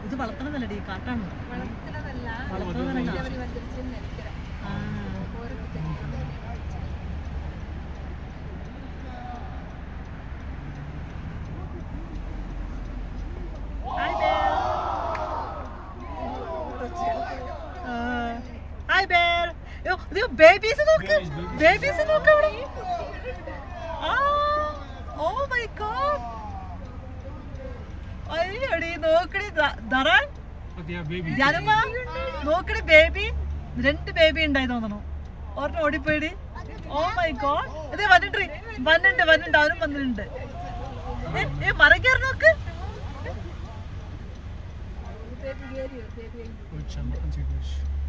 ഇത് വളർത്തണതല്ലടി, കാട്ടാണ്. Hi bear. Yo, babies നോക്ക്. Babies നോക്ക് അവിടെ. Oh my god. അയ്യടി നോക്കടി ദറാൻ. ഞാനമ്മ നോക്കടി ബേബി. 2 ബേബി ഉണ്ടായി തോന്നണു. ഒരെണ്ണം ഓടിപ്പോയിടി. Oh my god. ഇതേ വന്നിട്ടുണ്ട് അവനും വന്നിട്ടുണ്ട്. മരം കയറി നോക്ക്.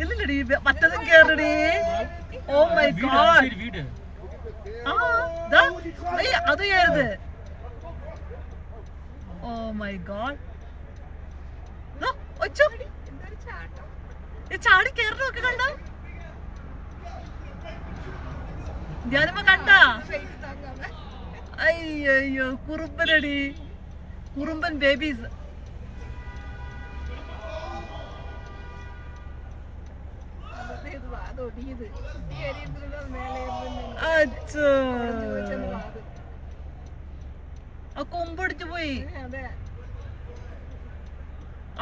ഇല്ലടി മറ്റതും കേറടി. Oh my God. അത് കേറുത്. Oh my God. ചാടി കേറണൊക്കെ കണ്ട ഞാനിപ്പോ കണ്ട. അയ്യോ കുറുമ്പനടി, കുറുമ്പൻ ബേബീസ്. കൊമ്പടിച്ചു പോയി.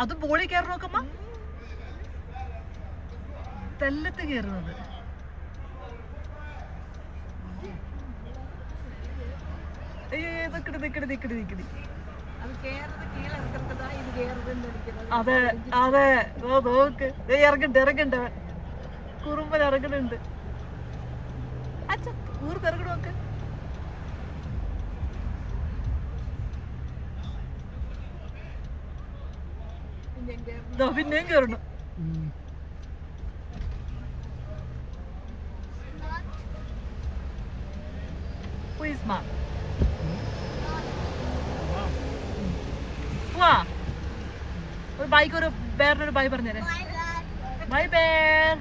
അത് ബോളി കയറി നോക്കമ്മ. തെല്ലത്ത് കയറുന്നത്. അതെ അതെ നോക്ക്. ഇറങ്ങണ്ട് കുറുമ്പൻ ഇറങ്ങുന്നുണ്ട്. അച്ഛ ഊർത്തിറങ്ങണ നോക്ക്. പിന്നെയും കേറണം. ഒരു ബൈക്ക്, ഒരു ബേറിനൊരു ബൈ പറഞ്ഞേരെ. Bye bare.